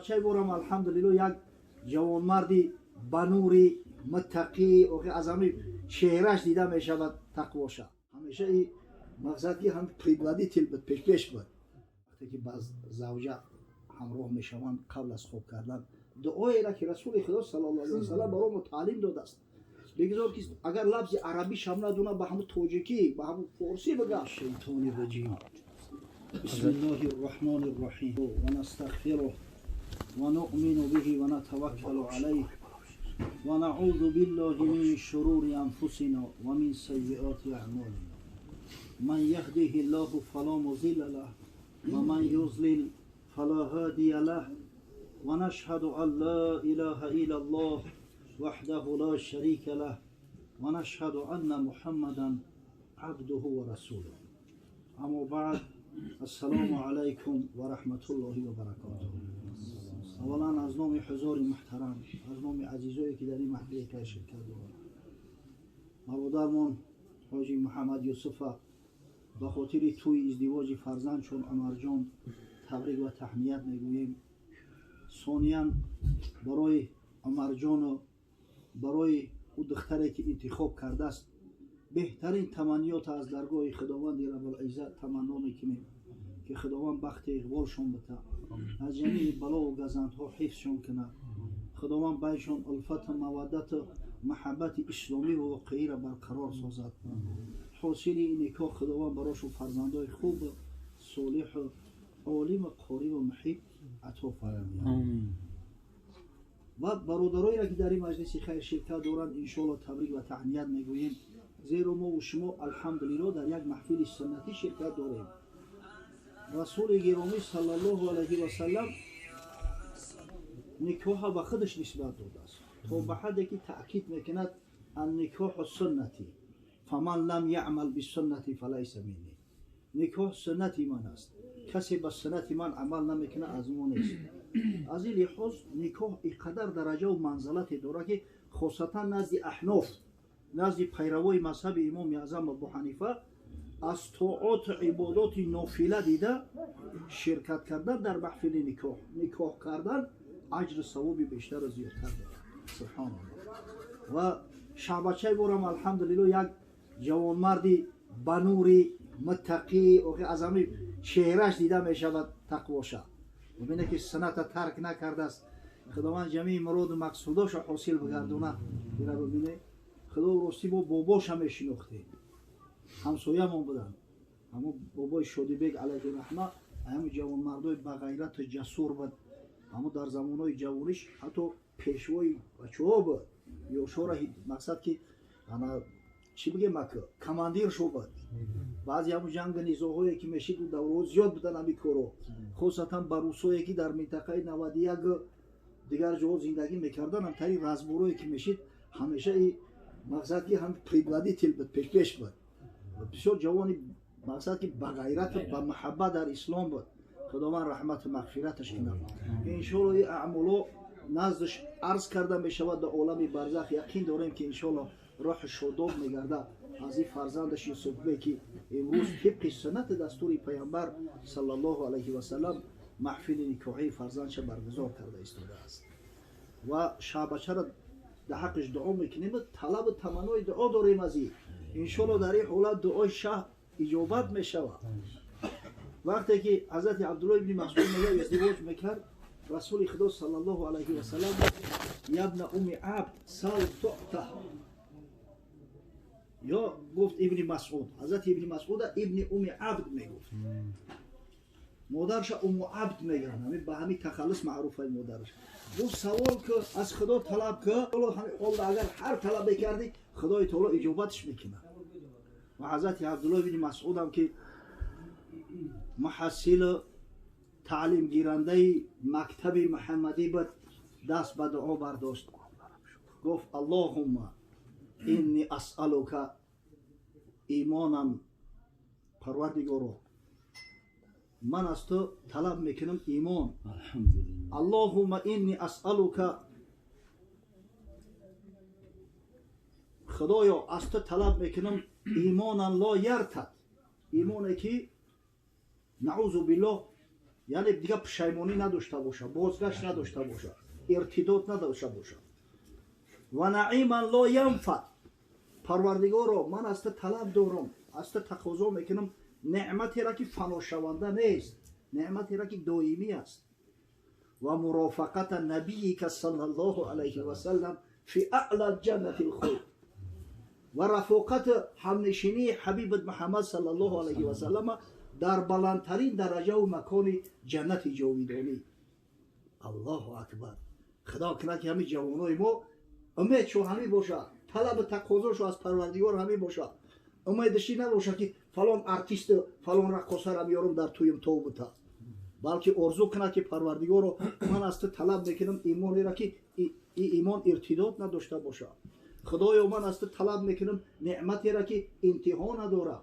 شابچه بورم الحمدلله یک جوانمردی بنوری متقی و از همین چهرهش دیده می شود تقواشه. همیشه این مقصد که هم پریدوادی تل پیش بود. وقتی که باز زوجه همراه می شوند قبل از خواب کردن دعایی را که رسول خدا صلی الله علیه و سلم برای ما تعلیم داده است. بگذار که اگر لفظ عربی شم ندونه به همون توجیکی به همون فارسی بگم. شیطان رجیم. بسم الله الرحمن الرحیم و نستغفره و نؤمن به و نتوکل علیه و نعوذ بالله من شرور انفسنا و من سیئات اعمالنا. من یهده الله فلا مضل له و من یضلل فلا هادی له و نشهد ان لا اله الا الله وحده لا شریک له و نشهد ان محمدا عبده و رسوله. اما بعد، السلام علیکم و رحمت الله و برکاته. اولا از نام حضار محترم، از نام عزیزایی که در این محفل که شرکت دارند، برادرمان حاجی محمد یوسف به خاطر توی ازدواج فرزندشون عمر جان تبریک و تهنیت میگوییم. ثانیاً برای عمر جان و برای او دختری که انتخاب کرده است بهترین تمنیات از درگاه خداوند رب العزت تمنا میکنیم که خداوند بخت اقبالشون بده، از جمیع بلا و گزندها حفظشون کنه، خداوند بینشون الفت مودت و محبت اسلامی و واقعی را برقرار سازد. حاصل این نکاح خداوند براشون فرزندای خوب صالح و عالم و قاری و محب عطا فرماید. و برادرایی را که در این مجلس خیر شرکت دارند انشاءالله تبریک و تهنیت میگوییم، زیرا ما و شما الحمدلله در یک محفل سنتی شرکت داریم. رسول گرامی صلی الله علیه و سلم نکاح به خودش نسبت داده است تا به حدی که تأکید میکند النکاح سنتی فمن لم یعمل بالسنة فلیس منی. نکاح سنتی من است، کسی به سنت من عمل نمیکنه از ما نیست. از این لحاظ نکاح اینقدر درجه و منزلت داره که خاصتا نزد احناف، نزد پیروای مذهب امام اعظم ابو حنیفه، از طاعات عبادات نافله دیده شرکت کردن در محفل نکاح کردن اجر ثواب بیشتر و زیادتر داره. سبحان الله. و شعبچه بورم الحمدلله یک جوانمردی بنوری متقی و از همین چهرهش دیده می شود تقواشه. ببینه که سنت ترک نکرده است. خداوند جمیع مراد و مقصوداش حاصل بگردونه. اینا ببینه خدا راستی با باباش هم شناخته، همسایه من بودن، اما بابای شادی بیگ علیه رحمه همه جوانمردای با غیرت جسور بود، اما در زمانهای جوانیش حتی پیشوای بچه‌ها بود، یا شورا مقصد که انا چی بگم مکه کماندیر شو بود. بعضی همون جنگ نیزاهایی که میشید و دورو زیاد بودن همی کارو، خصوصا بروسایی که در منطقه 91 دیگر جا زندگی میکردن، هم تری رزبوروی که میشید همیشه این مقصد که هم پریدوادی تل پیش بود. بسیار جوانی مقصد که با غیرت و با محبت در اسلام بود. خداوند رحمت و مغفرتش کنه. انشاءالله این اعمالا نزدش عرض کرده می شود در عالم برزخ. یقین داریم که انشاءالله روح شاداب میگرده از این فرزندش یوسف بی که امروز طبق سنت دستور پیامبر صلی الله علیه و سلم محفل نکاحی فرزندش برگزار کرده ایستاده است. و شعبچه را در حقش دعا میکنیم، طلب و تمنای دعا داریم از این. انشاءالله در این حالت دعای شه اجابت میشود. وقتی که حضرت عبدالله ابن مسعود میگه ازدواج میکرد رسول خدا صلی الله علیه و سلم ابن ام عبد سل تعطه، یا گفت ابن مسعود، حضرت ابن مسعود ابن ام عبد میگفت، مادرش ام عبد میگن، همین به همین تخلص معروفه مادرش. گفت سوال که از خدا طلب که اگر هر طلب کردی خدای تعالی اجابتش میکنه. و حضرت عبدالله ابن مسعود هم که محصل تعلیم گیرنده مکتب محمدی بود دست به دعا برداشت، گفت اللهم انی اسألک ایمانا، پروردگارا من از تو طلب میکنم ایمان. اللهم انی اسألک، خدایا از تو طلب میکنم ایمانا لا یرتد، ایمانی که نعوذ بالله یعنی دیگه پشیمانی نداشته باشه، بازگشت نداشته باشه، ارتداد نداشته باشه. و نعیما لا ینفد، پروردگارا من از تو طلب دارم، از تو تقاضا میکنم نعمتی را که فنا شونده نیست، نعمتی را که دائمی است. و مرافقت نبی که صلی الله علیه و سلم فی اعلی جنت الخلد، و رفاقت همنشینی حبیب محمد صلی الله علیه و سلم در بلندترین درجه و مکان جنت جاویدانی. الله اکبر. خدا کنه که همین جوانای ما امیدشو همین باشه، طلب تقاضاشو از پروردگار همین باشه، امیدشی نباشه که فلان ارتیست فلان رقاصه را بیارم در تویم توبتا، بلکه آرزو کنه که پروردگارو من از تو طلب میکنم ایمانی را که ایمان ارتداد نداشته باشه. خدایا من از تو طلب میکنم نعمتی را که انتها نداره.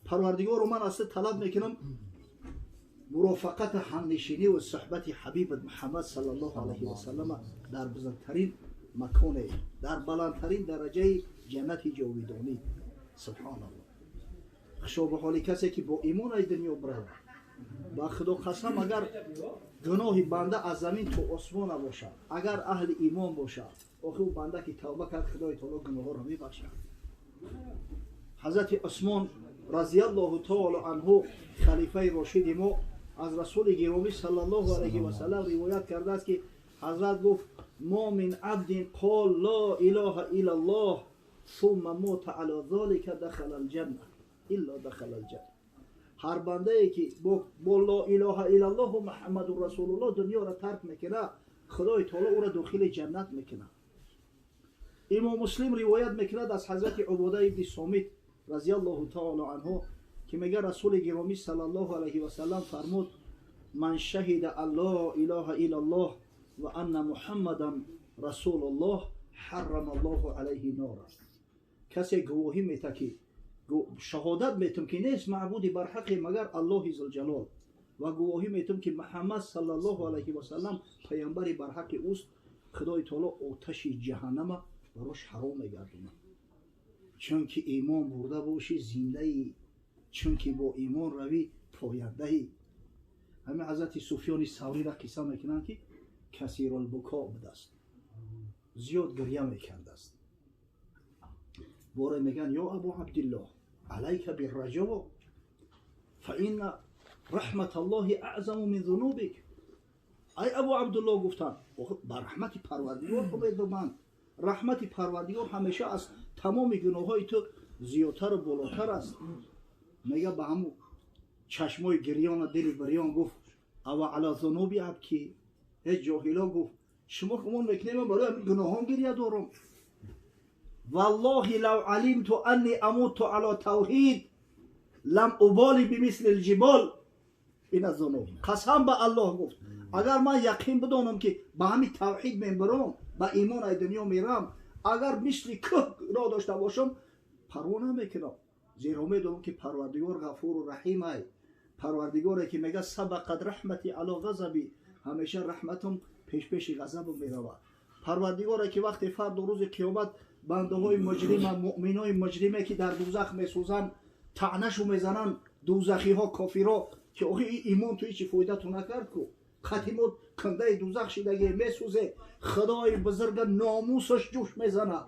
پروردگارو من از تو طلب میکنم مرافقت همنشینی و صحبت حبیب محمد صلی الله علیه و سلم در بزرگترین مکان، در بلندترین درجه جنت جاویدانی. سبحان الله. خشوع به حال کسی که با ایمان از دنیا برود. با خدا قسم اگر گناه بنده از زمین تو آسمان باشه، اگر اهل ایمان باشه، آخه او بنده که توبه کرد خدای تعالی گناه را میبخشد. حضرت عثمان رضی الله تعالی عنه خلیفه راشد ما از رسول گرامی صلی الله علیه و سلم روایت کرده است که حضرت گفت ما من عبد قال لا اله الا الله ثم موت على ذلك دخل الجنه الا دخل الجنه. هر بنده ای که با لا اله الا الله و محمد رسول الله دنیا را ترک میکنه، خدای تعالی او را داخل جنت میکنه. امام مسلم روایت میکند از حضرت عباده ابن صامت رضی الله تعالی عنه که میگه رسول گرامی صلی الله علیه و سلم فرمود من شهد الله اله الا الله و ان محمدا رسول الله حرم الله علیه نار. کسی گواهی میده که شهادت میتم که نیست معبود بر حق مگر الله ذوالجلال و گواهی میتم که محمد صلی الله علیه و سلم پیامبر بر حق اوست، خدای تعالی آتش جهنم براش حرام میگردونه. چون که ایمان برده باشی زنده ای، چون که با ایمان روی پاینده ای. همه حضرت سفیان ثوری را قصه میکنن که کثیر البکا بوده است، زیاد گریه میکرده است. باره میگن یا ابو عبدالله علیک بالرجاء فإن رحمت الله اعظم من ذنوبک. ای ابو عبدالله گفتن بر رحمت پروردگار امید من، رحمت پروردگار همیشه از تمام گناه های تو زیادتر و بالاتر است. میگه به همون چشمای گریان و دل بریان گفت او علی ذنوبی ابکی. هیچ جاهلا گفت شما خمون میکنه من برای گناهان گریه دارم. والله لو علمت انی اموت علی توحید لم ابالی بمثل الجبال این از ذنوب. قسم به الله گفت اگر من یقین بدانم که به همین توحید میبرم، به ایمان ای دنیا میرم، اگر مثل که را داشته باشم پروا نمیکنم، زیرا میدونم که پروردگار غفور و رحیم ای، پروردگاری که میگه سبقت رحمتی علی غضبی، همیشه رحمتم پیش غضب میرود. پروردگاری که وقتی فرد روز قیامت بنده های مجرم مؤمن های مجرمه که در دوزخ میسوزن طعنه‌شو میزنن، دوزخی ها کافرها که آخه ایمان تو هیچ فایده تو نکرد کو، ختیمت کنده دوزخ شدگی میسوزه، خدای بزرگ ناموسش جوش میزنه،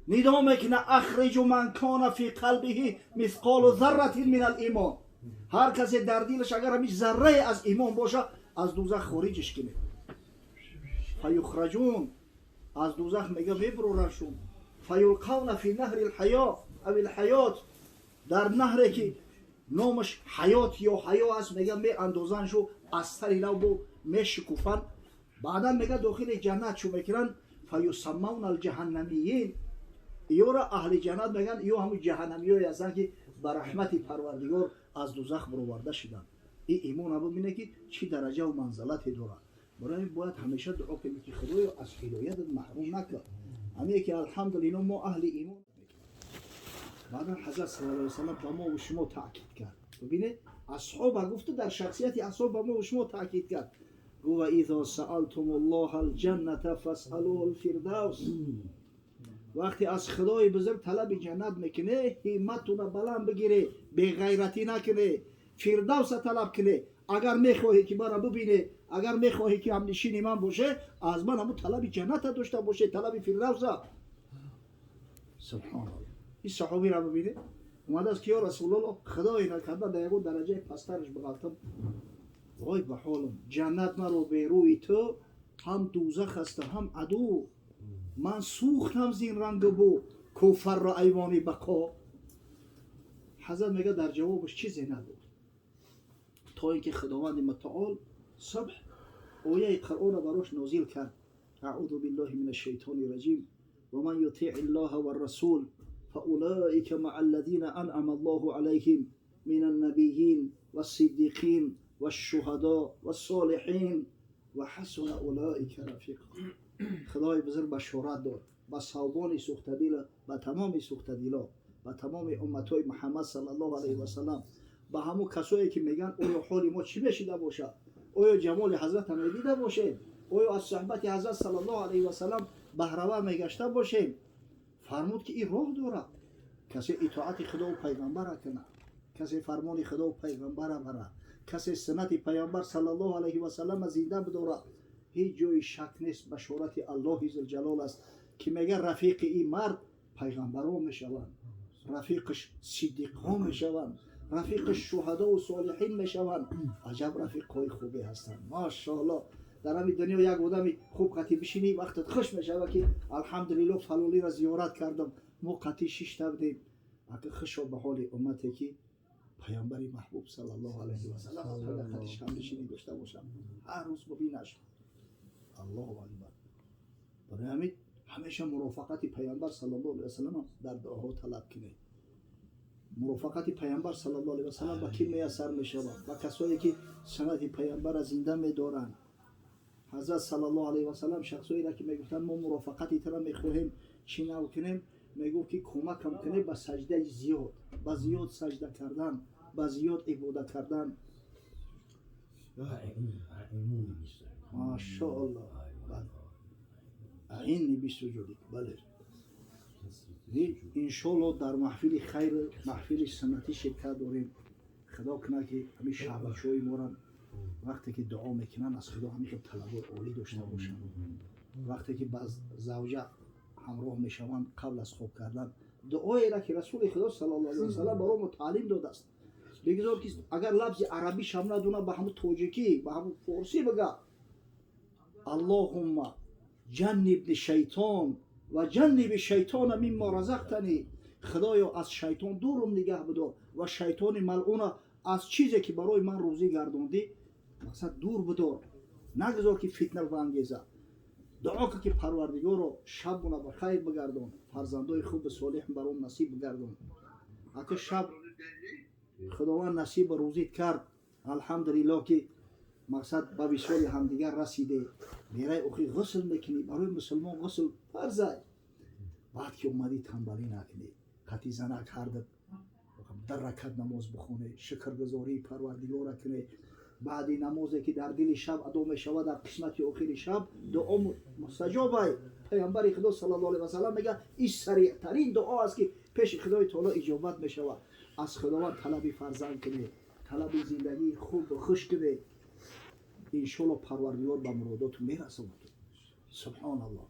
ندا میکنه اخرج من کان فی قلبه مثقال ذره من الایمان. هر کسی در دلش اگر همیش ذره از ایمان باشه از دوزخ خارجش کنه. فیخرجون از دوزخ میگه ببرورشون، فیلقون فی نهر الحیات او الحیات، در نهری که نامش حیات یا حیا است میگه می اندازنشو از سر لب می شکوفن، بعدا میگه داخل جنت شو میکنن فیسمون الجهنمیین. ایو را اهل جنت میگن ایو همون جهنمیای هستن که بر رحمت پروردگار از دوزخ برآورده شدن. این ایمان ابو مینه که چی درجه و منزلتی داره. برای باید همیشه دعا کنیم که خدایا از هدایت محروم نکن. همین که الحمدلله ما اهل ایمان. بعدا حضرت صلی الله علیه و سلم با ما و شما تاکید کرد. ببینید اصحاب گفته در شخصیت اصحاب با ما و شما تاکید کرد. گو و اذا سألتم الله الجنه فاسألوه الفردوس. وقتی از خدای بزرگ طلب جنت میکنه همتون بلند بگیره، بی غیرتی نکنه، فردوس طلب کنه. اگر میخواهی که مرا ببینی، اگر میخواهی که همنشین من باشه، از من همون طلب جنت داشته باشه، طلب فردوس. سبحان الله. این صحابی را ببینید اومد از که یا رسول الله خدای نکرده در یکو درجه پسترش بغلتم، وای به حالم، جنت مرا به روی تو هم دوزخ است هم عدو، من سوختم زین رنگ بو کفر را ایوانی بقا. حضرت میگه در جوابش چیزی نگفت تا اینکه خداوند متعال صبح آیه قرآن براش نازل کرد. اعوذ بالله من الشیطان الرجیم و من یطیع الله و الرسول فاولئک مع الذین انعم الله علیهم من النبیین والصدیقین والشهداء والصالحین و حسن اولئک رفیقا. خدای بزرگ بشارت داد با صحابان سوخته دل، با تمام سوخته دلا، با تمام امتای محمد صلی الله علیه و سلم، با همون کسایی که میگن آیا حال ما چی بشیده باشه، آیا جمال حضرت هم دیده باشه، آیا از صحبت حضرت صلی الله علیه و سلم بهره‌ور میگشته باشیم. فرمود که این راه داره، کسی اطاعت خدا و پیغمبر کنه، کسی فرمان خدا و پیغمبر بره، کسی سنت پیامبر صلی الله علیه و سلم زنده بداره، هیچ جای شک نیست بشارت الله ذوالجلال است که میگه رفیق این مرد پیغمبران میشوند، رفیقش صدیقان میشوند، رفیقش شهدا و صالحین میشوند. عجب رفیقای خوبی هستند ماشاءالله. در همین دنیا یک آدمی خوب قطعی بشینی وقتت خوش میشود که الحمدلله فلانی را زیارت کردم، ما قطعی 6 تا بودیم. اگه خوش به حال امتی که پیامبر محبوب صلی الله علیه و سلم قطعش هم بشینی داشته باشم، هر روز ببینش. الله اکبر. برای همین همیشه مرافقت پیامبر صلی الله علیه و سلم در دعاها طلب کنید. مرافقت پیامبر صلی الله علیه و سلم با کی میسر میشود؟ با کسایی که سنت پیامبر از زنده میدارند. حضرت صلی الله علیه و سلم شخصایی را که میگفتن ما مرافقتی تر میخواهیم چی نکنیم، میگفت که کمک هم کنه با سجده زیاد، با زیاد سجده کردن، با زیاد عبادت کردن. ماشاءالله. این بسجودی بله. انشالله در محفل خیر، محفل سنتی شرکت داریم. خدا کنه که همین شعبچه‌های ما را وقتی که دعا میکنن از خدا همیشه طلبات عالی داشته باشن. وقتی که باز زوجه همراه میشوند قبل از خواب کردن دعایی را که رسول خدا صلی الله علیه و سلم برای ما تعلیم داده است. بگذار که اگر لفظ عربی شم ندونه به همون توجیکی به همون فارسی بگه اللهم جنب شیطان و جنب شیطان مما رزقتنی. خدایا از شیطان دورم نگه بدار و شیطان ملعون از چیزی که برای من روزی گرداندی مثلا دور بدار، نگذار که فتنه بانگیزه. دعا که پروردگار رو شب به خیر بگردان، فرزندای خوب صالح برام نصیب بگردان. اگه شب خداوند نصیب روزیت کرد الحمدلله که مقصد به وصال همدیگر رسیده، میره اخی غسل میکنی. برای مسلمان غسل فرضه. بعد که اومدی تنبلی نکنی، قطی زنک هردت در رکعت نماز بخونه، شکرگزاری پروردگار کنه. بعد نمازی که در دل شب ادا میشود در قسمت آخر شب دعا مستجابه. پیامبر خدا صلی الله علیه و سلم میگه این سریع ترین دعا است که پیش خدای تعالی اجابت میشود. از خداوند طلب فرزند کنه، طلب زندگی خوب و خوش کنه، ان شاء الله پروردگار به مرادات میرسونه. سبحان الله.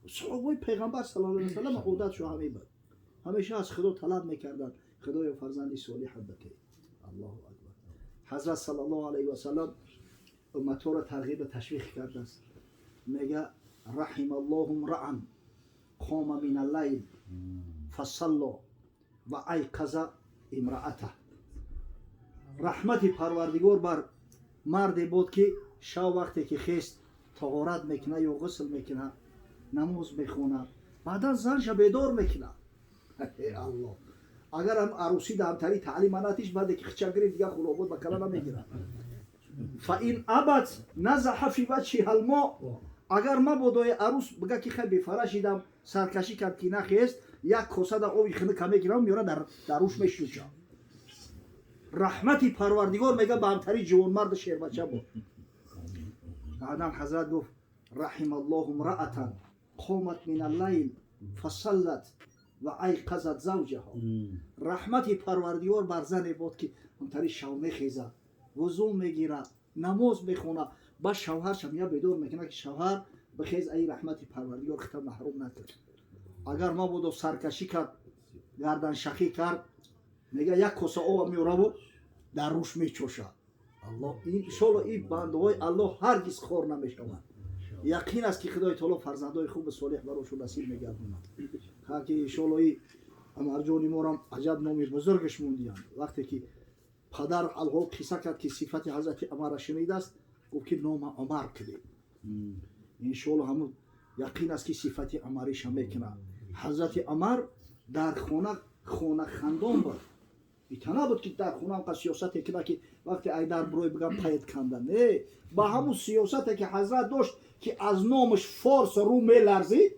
صحابه پیغمبر صلی الله علیه و سلم عادتشو همین بود، همیشه از خدا طلب میکردن خدای فرزند صالح بده. الله اکبر. حضرت صلی الله علیه و سلم امتها را ترغیب و تشویق کرده است. میگه رحم الله امرأ قام من اللیل فصلی و ایقظ امرأته. رحمت پروردگار بر مردی بود که شب وقتی که خیست طهارت میکنه یا غسل میکنه، نماز میخونه، بعدا زنش بیدار میکنه. الله. اگر هم عروسی دامتری تعلیم اناتیش بعد که خچگری دیگه خلوبات با کلا نمیگیره. فاین ابت نزح فی وجهها الماء. اگر ما بودای عروس بگه که خیلی فراشیدم سرکشی کرد که نخیست، یک کاسه در آبی خنده کمی گیرم میاره در روش میشوشه. رحمت پروردگار میگه به همتری جوان مرد شیر بچه بود. بعدا حضرت گفت رحم الله امرأة قامت من اللیل فصلت و ایقظت زوجها. رحمت پروردگار بر زنی بود که همتری شب میخیزه وضو میگیره، نماز میخونه، با شوهرش هم یا بدور میکنه که شوهر بخیز ای رحمت پروردگار خطا محروم نکرد. اگر ما بودو سرکشی کرد، گردن شخی کرد، میگه یک کاسه آب میاره و در روش میچوشه. الله این انشالله این بنده های الله هرگز خور نمیشوند. یقین است که خدای تعالی فرزندای خوب صالح براشون نصیب میگردونه. که انشالله این امر جان ما را عجب نامی بزرگش موندیان. وقتی که پدر الحال قصه کرد که صفت حضرت عمر را شنیده است، گفت که نام عمر کده. انشالله همون یقین است که صفت عمریش هم میکنه. حضرت عمر در خانه خندان بود. ایتنا بود که در خونه هم سیاست کنه که وقتی ایدر بروی بگم پید کندن. نه، با همون سیاست که حضرت داشت که از نامش فارس رو میلرزید،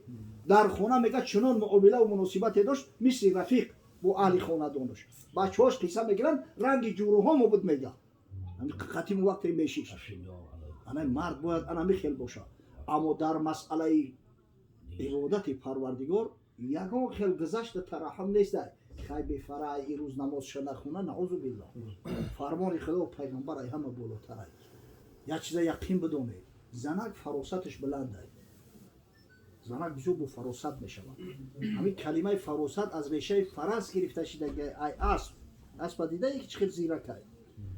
در خونه میگه چنان معامله و مناسبت داشت مثل رفیق با اهل خانه دانش. بچه‌هاش قصه میگیرن رنگ جوره ها بود میگه. همین قدیم وقتی میشیش. انا مرد باید انا میخیل باشه. اما در مسئله عبادت پروردگار یگان خیل گذشت ترحم نیست. خیلی به فرای این روز نماز نخونه نعوذ بالله. فرمان خدا و پیغمبر ای همه بالاتره. یک چیز یقین بدونه، زنک فراستش بلنده. زنک بزرگ با فراست میشود. همین کلمه فراست از ریشه فرس گرفته شده. ای اسب دیده یکی چقدر زیرک است.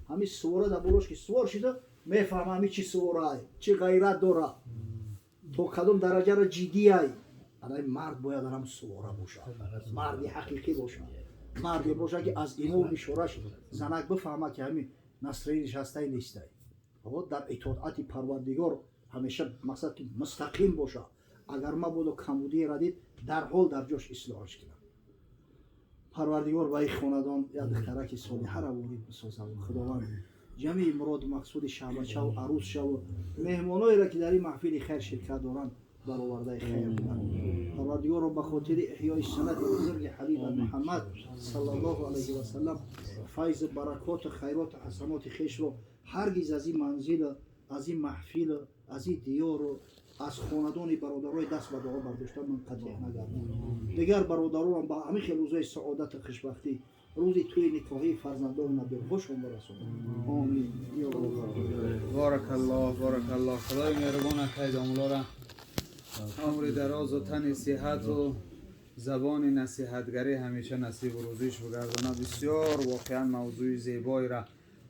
همین سواره در بالوش که سوار شده میفهمه همین چی سواره، چی غیرت داره، تو کدوم درجه را جدی ای. الان مرد باید هم سواره باشه، مردی حقیقی باشه، مردی باشه که از ایمون بشورش زنک بفهمه که همین نصری نشسته نیسته. در اطاعت پروردگار همیشه مقصد که مستقیم باشه. اگر ما بودو کمبودی را دید در حال در جاش اصلاحش کنه. پروردگار با این خاندان یا دخترک صالحه را وارد بسازه. خداوند جمعی مراد و مقصود شعبچه و عروس شو و مهمانایی را که در این محفل خیر شرکت دارند برآورده خیر کنند. پروردگار را به خاطر احیای سنت بزرگ حبیب محمد صلی الله علیه و سلم فیض برکات و خیرات و حسنات خویش را هرگز از این منزل، از این محفل، از این دیار و از خاندان برادرای دست به دعا برداشتن من قطع نگردم. دیگر برادران با همین روزهای سعادت و خوشبختی، روزی توی نکاحی فرزندان نبی خوشم برسون. آمین. بارک الله، بارک الله. خدای مهربان کید آمولا را عمر دراز و تن صحت و زبان نصیحتگری همیشه نصیب و روزیش بگردانه. بسیار واقعا موضوع زیبایی را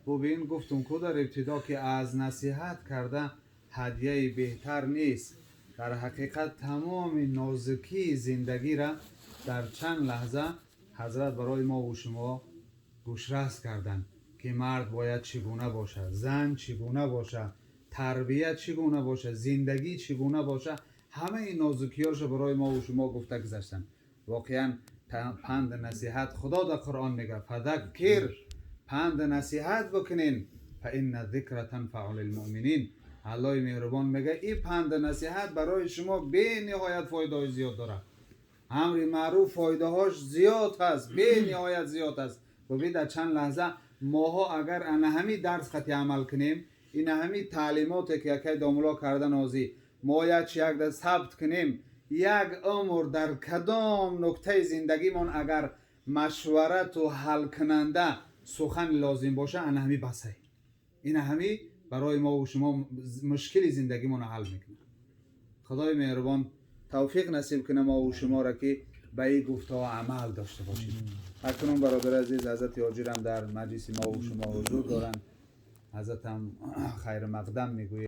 ببین گفتم که در ابتدا که از نصیحت کرده هدیه بهتر نیست. در حقیقت تمام نازکی زندگی را در چند لحظه حضرت برای ما و شما گوشرس کردند که مرد باید چگونه باشه، زن چگونه باشه، تربیت چگونه باشه، زندگی چگونه باشه. همه این نازکی‌هاش برای ما و شما گفته گذاشتن. واقعا پند نصیحت خدا در قرآن میگه فذکر، پند نصیحت بکنین فان الذکر تنفع للمؤمنین. الله مهربان میگه این پند نصیحت برای شما به نهایت فایده زیاد داره. امر معروف فایده هاش زیاد هست، به نهایت زیاد هست. ببین در چند لحظه ماها اگر ان همین درس خطی عمل کنیم، این همین تعلیماتی که یکی دامولا کردن نازی ما یک ثبت کنیم، یک عمر در کدام نکته زندگیمون اگر مشورت و حل کننده سخن لازم باشه ان همین بسه. این همین برای ما و شما مشکل زندگیمون حل میکنه. خدای مهربان توفیق نصیب کنه ما و شما را که به این گفته ها عمل داشته باشید. اکنون برادر عزیز حضرت حاجر هم در مجلس ما و شما حضور دارند. حضرت هم خیر مقدم میگوید.